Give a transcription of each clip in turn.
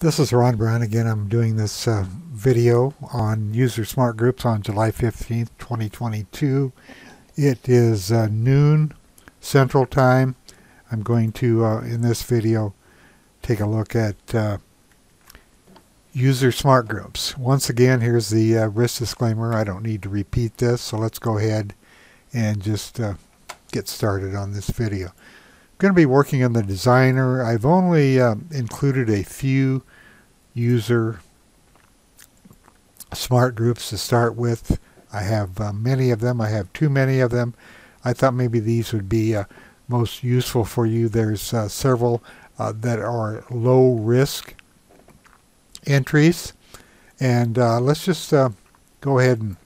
This is Ron Brown again. I'm doing this video on User SmartGroups on July 15th, 2022. It is noon Central Time. I'm going to, in this video, take a look at User SmartGroups. Once again, here's the risk disclaimer. I don't need to repeat this, so let's go ahead and just get started on this video. I'm going to be working on the designer. I've only included a few user smart groups to start with. I have many of them. I have too many of them. I thought maybe these would be most useful for you. There's several that are low risk entries, and let's just go ahead and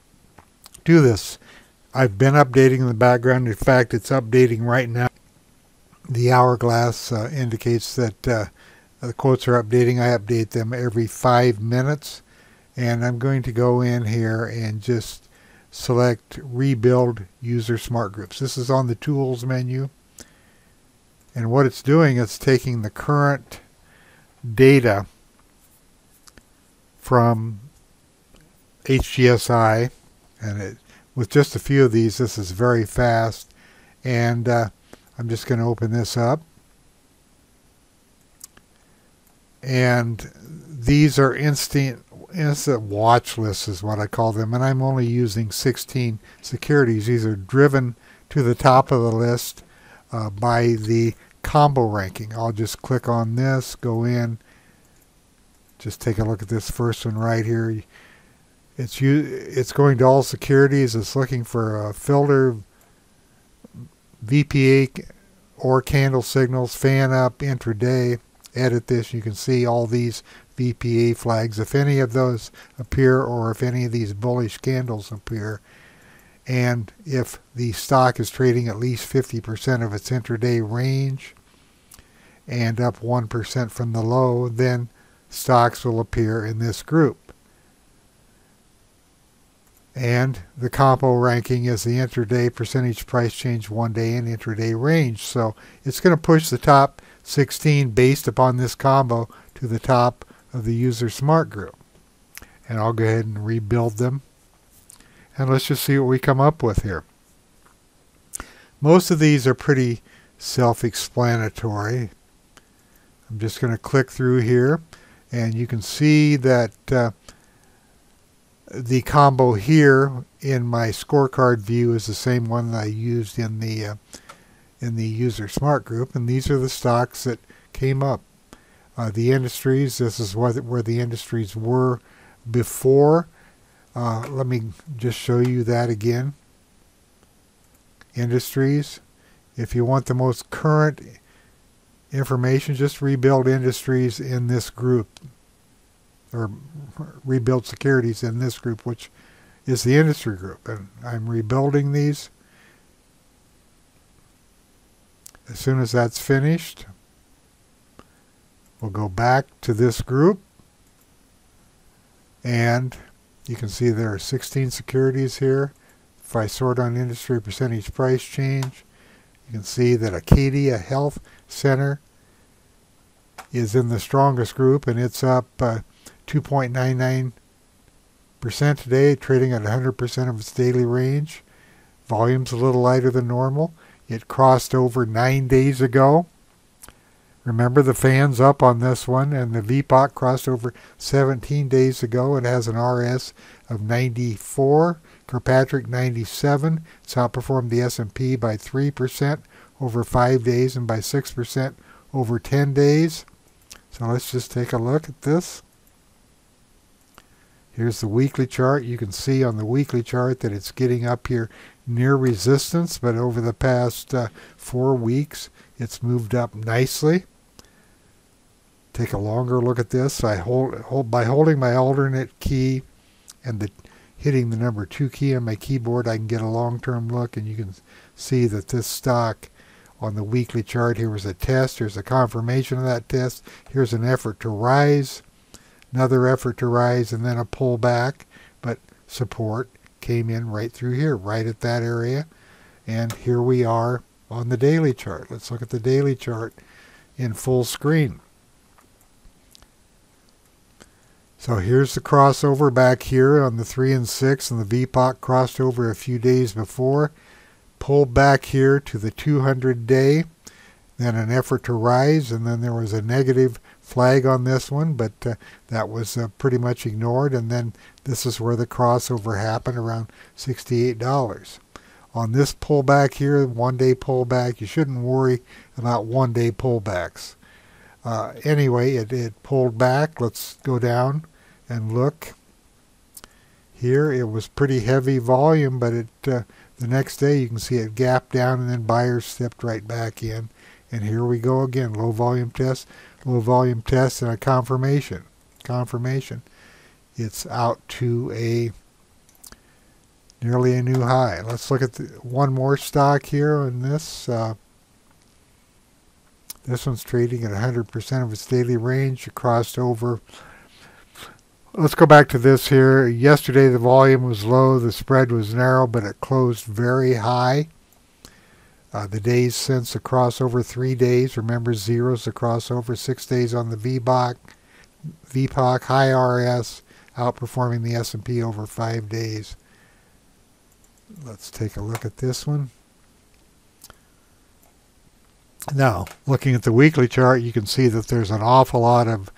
do this. I've been updating in the background. In fact, it's updating right now. The hourglass indicates that the quotes are updating. I update them every 5 minutes, and I'm going to go in here and just select Rebuild User Smart Groups. This is on the Tools menu, and what it's doing is taking the current data from HGSI, and with just a few of these, this is very fast, and I'm just going to open this up. And these are instant watch lists is what I call them, and I'm only using 16 securities. These are driven to the top of the list by the combo ranking. I'll just click on this, go in, just take a look at this first one right here. It's going to all securities. It's looking for a filter, VPA or candle signals, fan up, intraday. Edit this. You can see all these VPA flags if any of those appear, or if any of these bullish candles appear, and if the stock is trading at least 50% of its intraday range and up 1% from the low, then stocks will appear in this group. And the combo ranking is the intraday percentage price change 1 day and intraday range. So it's going to push the top 16 based upon this combo to the top of the User Smart Group. And I'll go ahead and rebuild them. And let's just see what we come up with here. Most of these are pretty self-explanatory. I'm just going to click through here, and you can see that the combo here in my scorecard view is the same one that I used in the User Smart Group, and these are the stocks that came up. The industries, this is where the industries were before. Let me just show you that again. Industries. If you want the most current information, just rebuild industries in this group, or rebuild securities in this group, which is the industry group. And I'm rebuilding these. As soon as that's finished, we'll go back to this group, and you can see there are 16 securities here. If I sort on industry percentage price change, you can see that Acadia Health Center is in the strongest group, and it's up 2.99% today, trading at 100% of its daily range. Volume's a little lighter than normal. It crossed over 9 days ago. Remember, the fan's up on this one, and the VPOC crossed over 17 days ago. It has an RS of 94, Kirkpatrick 97. It's outperformed the S&P by 3% over 5 days and by 6% over 10 days. So let's just take a look at this. Here's the weekly chart. You can see on the weekly chart that it's getting up here near resistance, but over the past 4 weeks, it's moved up nicely. Take a longer look at this. By holding my alternate key and hitting the number 2 key on my keyboard, I can get a long-term look, and you can see that this stock on the weekly chart, here was a test. Here's a confirmation of that test. Here's an effort to rise. Another effort to rise, and then a pullback, but support came in right through here, right at that area. And here we are on the daily chart. Let's look at the daily chart in full screen. So here's the crossover back here on the 3 and 6, and the VPOC crossed over a few days before, pulled back here to the 200-day, then an effort to rise, and then there was a negative flag on this one, but that was pretty much ignored, and then this is where the crossover happened around $68. On this pullback here, one-day pullback, you shouldn't worry about one-day pullbacks. Anyway, it pulled back. Let's go down and look. Here it was pretty heavy volume, but the next day you can see it gapped down, and then buyers stepped right back in. And here we go again, low volume test, and a confirmation. It's out to nearly a new high. Let's look at one more stock here on this. This one's trading at 100% of its daily range. It crossed over. Let's go back to this here. Yesterday the volume was low, the spread was narrow, but it closed very high. The days since the crossover, 3 days. Remember, zeros the crossover, 6 days on the VPOC, high RS, outperforming the S&P over 5 days. Let's take a look at this one. Now, looking at the weekly chart, you can see that there's an awful lot of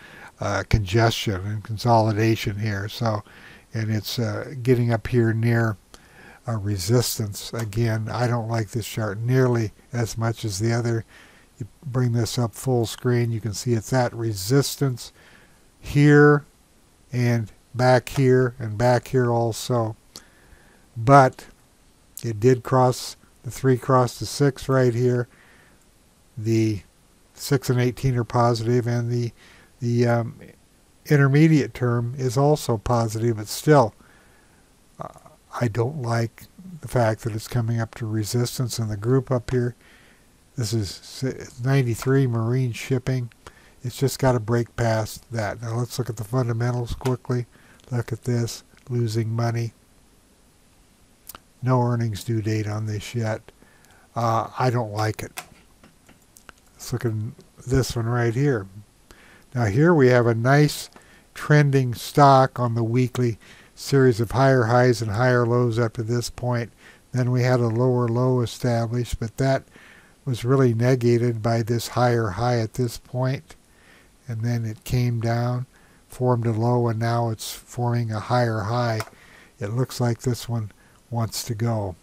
congestion and consolidation here. So, and it's getting up here near resistance. Again, I don't like this chart nearly as much as the other. You bring this up full screen, you can see it's at resistance here and back here also. But it did cross the 3, cross the 6 right here. The 6 and 18 are positive, and the intermediate term is also positive, but still I don't like the fact that it's coming up to resistance. And the group up here, this is 93 marine shipping. It's just got to break past that. Now let's look at the fundamentals quickly. Look at this, losing money. No earnings due date on this yet. I don't like it. Let's look at this one right here. Now here we have a nice trending stock on the weekly, series of higher highs and higher lows up to this point. Then we had a lower low established, but that was really negated by this higher high at this point. And then it came down, formed a low, and now it's forming a higher high. It looks like this one wants to go.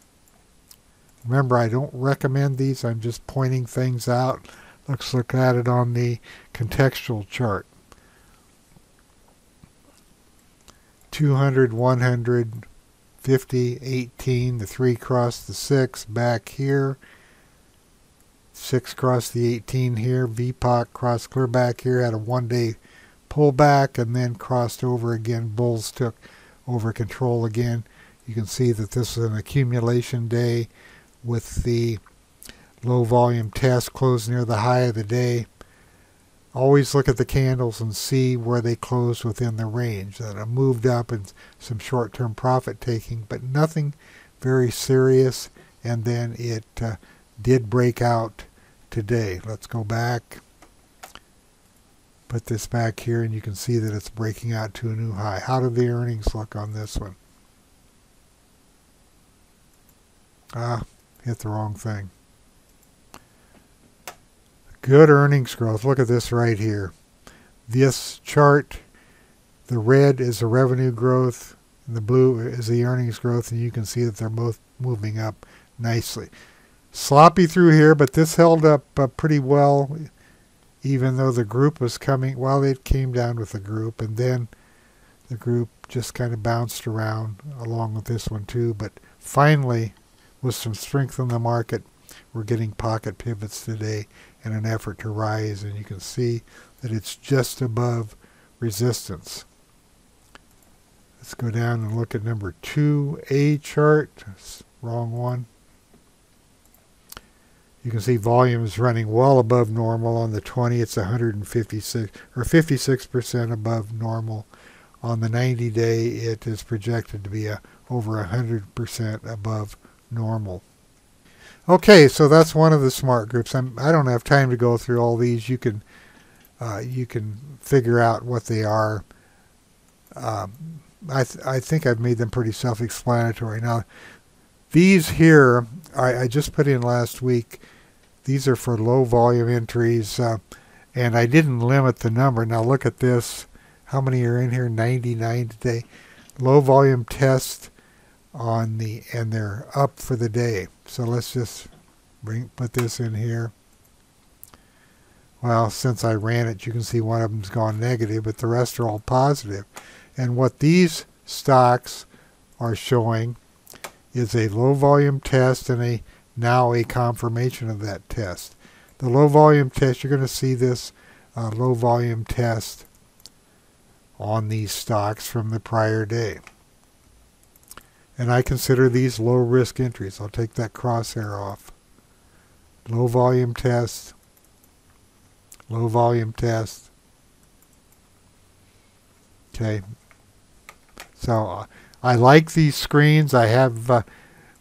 Remember, I don't recommend these. I'm just pointing things out. Let's look at it on the contextual chart. 200, 100, 50, 18, the 3 crossed the 6 back here. 6 crossed the 18 here. VPOC crossed clear back here, had a 1-day pullback, and then crossed over again. Bulls took over control again. You can see that this is an accumulation day with the low volume test closed near the high of the day. Always look at the candles and see where they close within the range. That have moved up and some short-term profit taking, but nothing very serious. And then it did break out today. Let's go back. Put this back here, and you can see that it's breaking out to a new high. How do the earnings look on this one? Hit the wrong thing. Good earnings growth. Look at this right here. This chart, the red is the revenue growth, and the blue is the earnings growth, and you can see that they're both moving up nicely. Sloppy through here, but this held up pretty well, even though the group was coming. Well, it came down with the group, and then the group just kind of bounced around along with this one too. But finally, with some strength in the market, we're getting pocket pivots today in an effort to rise, and you can see that it's just above resistance. Let's go down and look at number 2A chart. Wrong one. You can see volume is running well above normal. On the 20, it's 156 or 56% above normal. On the 90-day, it is projected to be over 100% above normal. Okay, so that's one of the smart groups. I don't have time to go through all these. You can figure out what they are. I think I've made them pretty self-explanatory. Now, these here, I just put in last week. These are for low volume entries, and I didn't limit the number. Now look at this. How many are in here? 99 today. Low volume test on the, and they're up for the day. So let's just put this in here. Well, since I ran it, you can see one of them's gone negative, but the rest are all positive. And what these stocks are showing is a low volume test and now a confirmation of that test. The low volume test, you're going to see this low volume test on these stocks from the prior day. And I consider these low risk entries. I'll take that crosshair off. Low volume test, low volume test. Okay. So I like these screens. I have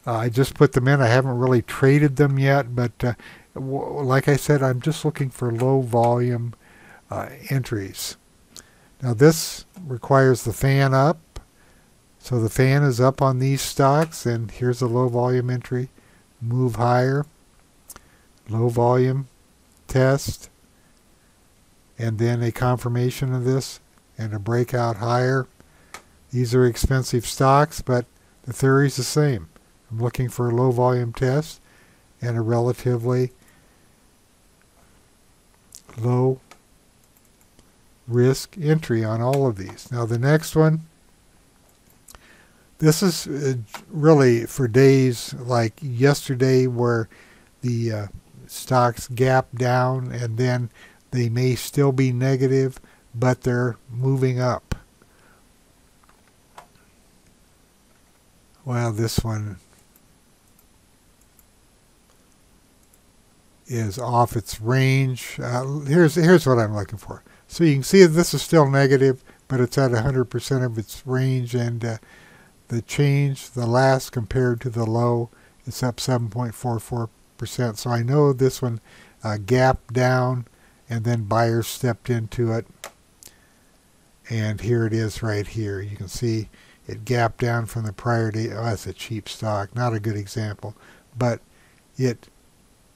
I just put them in. I haven't really traded them yet, but like I said, I'm just looking for low volume entries. Now this requires the fan up. So the fan is up on these stocks, and here's a low volume entry. Move higher. Low volume test. And then a confirmation of this and a breakout higher. These are expensive stocks, but the theory is the same. I'm looking for a low volume test and a relatively low risk entry on all of these. Now the next one, this is really for days like yesterday where the stocks gap down and then they may still be negative, but they're moving up. Well, this one is off its range. Here's what I'm looking for. So you can see that this is still negative, but it's at 100% of its range, and the change, the last compared to the low, it's up 7.44%. So I know this one gapped down, and then buyers stepped into it. And here it is right here. You can see it gapped down from the prior day. Oh, that's a cheap stock. Not a good example. But it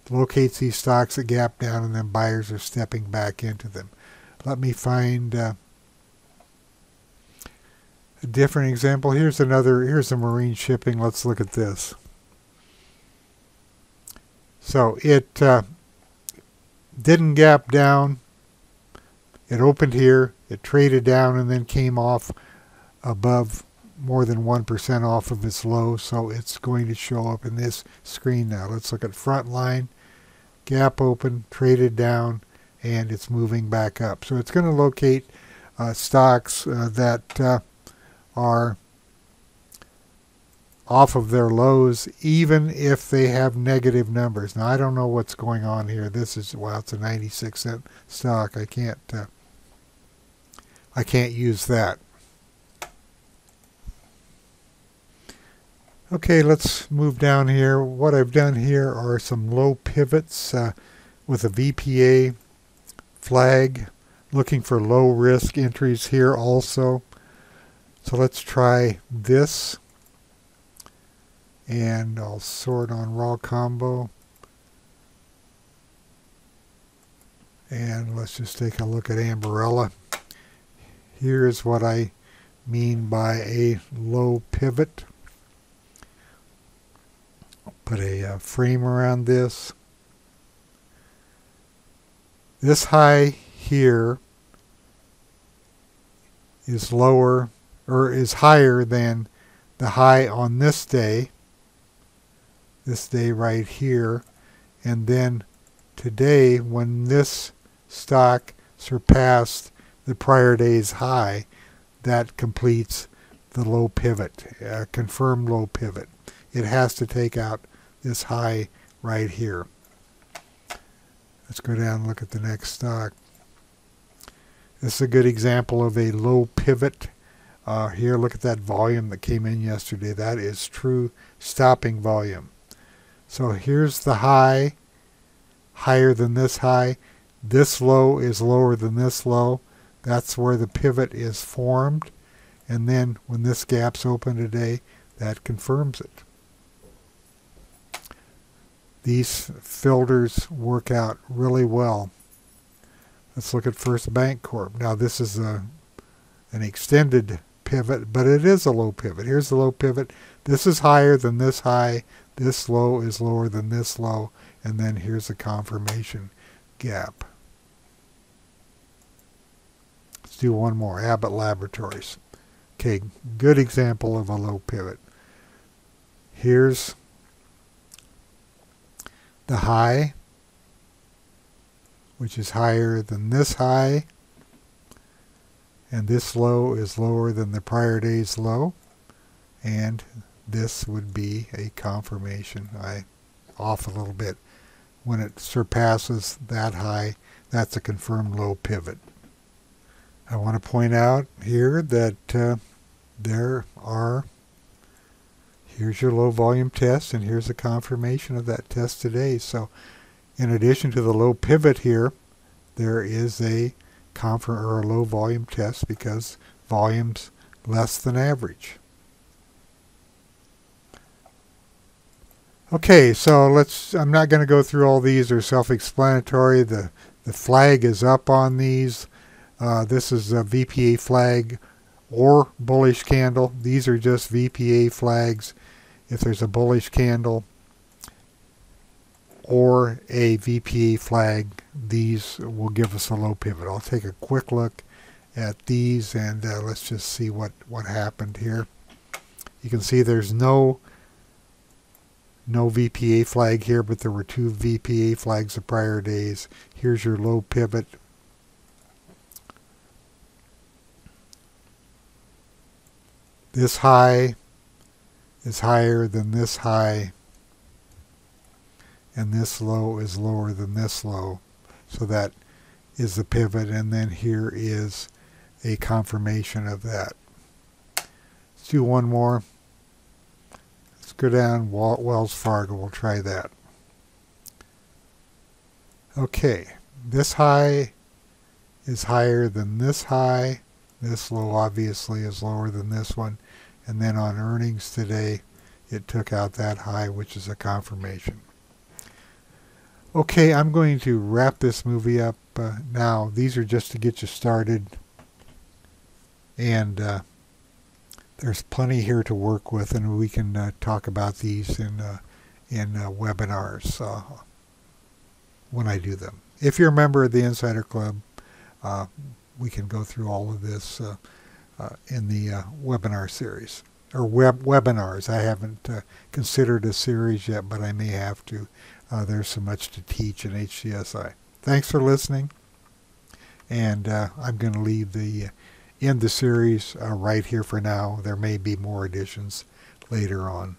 locates these stocks that gap down, and then buyers are stepping back into them. Let me find a different example. Here's the marine shipping. Let's look at this. So it didn't gap down. It opened here. It traded down and then came off above more than 1% off of its low. So it's going to show up in this screen now. Let's look at front line. Gap open, traded down, and it's moving back up. So it's going to locate stocks that are off of their lows, even if they have negative numbers. Now I don't know what's going on here. This is, well, it's a 96-cent stock. I can't use that. Okay, let's move down here. What I've done here are some low pivots with a VPA flag, looking for low risk entries here also. So let's try this, and I'll sort on raw combo, and let's just take a look at Amberella. Here's what I mean by a low pivot. Put a frame around this. This high here is lower, or is higher than the high on this day right here. And then today, when this stock surpassed the prior day's high, that completes the low pivot, confirmed low pivot. It has to take out this high right here. Let's go down and look at the next stock. This is a good example of a low pivot. Here, look at that volume that came in yesterday. That is true stopping volume. So here's the high, higher than this high. This low is lower than this low. That's where the pivot is formed. and then when this gap's open today, that confirms it. These filters work out really well. Let's look at First Bank Corp. Now this is an extended pivot, but it is a low pivot. Here's the low pivot. This is higher than this high. This low is lower than this low. And then here's the confirmation gap. Let's do one more. Abbott Laboratories. Okay, good example of a low pivot. Here's the high, which is higher than this high, and this low is lower than the prior day's low, and this would be a confirmation. Off a little bit. When it surpasses that high, that's a confirmed low pivot. I want to point out here that here's your low volume test, and here's a confirmation of that test today. So in addition to the low pivot here, there is a low volume test because volume's less than average. Okay, so I'm not going to go through all these. They're self-explanatory. The flag is up on these. This is a VPA flag or bullish candle. These are just VPA flags. If there's a bullish candle or a VPA flag, these will give us a low pivot. I'll take a quick look at these, and let's just see what happened here. You can see there's no VPA flag here, but there were two VPA flags the prior days. Here's your low pivot. This high is higher than this high, and this low is lower than this low. So that is the pivot, and then here is a confirmation of that. Let's do one more. Let's go down Wells Fargo. We'll try that. Okay, this high is higher than this high. This low obviously is lower than this one. And then on earnings today, it took out that high, which is a confirmation. Okay, I'm going to wrap this movie up now. These are just to get you started. And there's plenty here to work with, and we can talk about these in webinars when I do them. If you're a member of the Insider Club, we can go through all of this in the webinar series, or webinars. I haven't considered a series yet, but I may have to. There's so much to teach in HGSI. Thanks for listening, and I'm going to end the series right here for now. There may be more additions later on.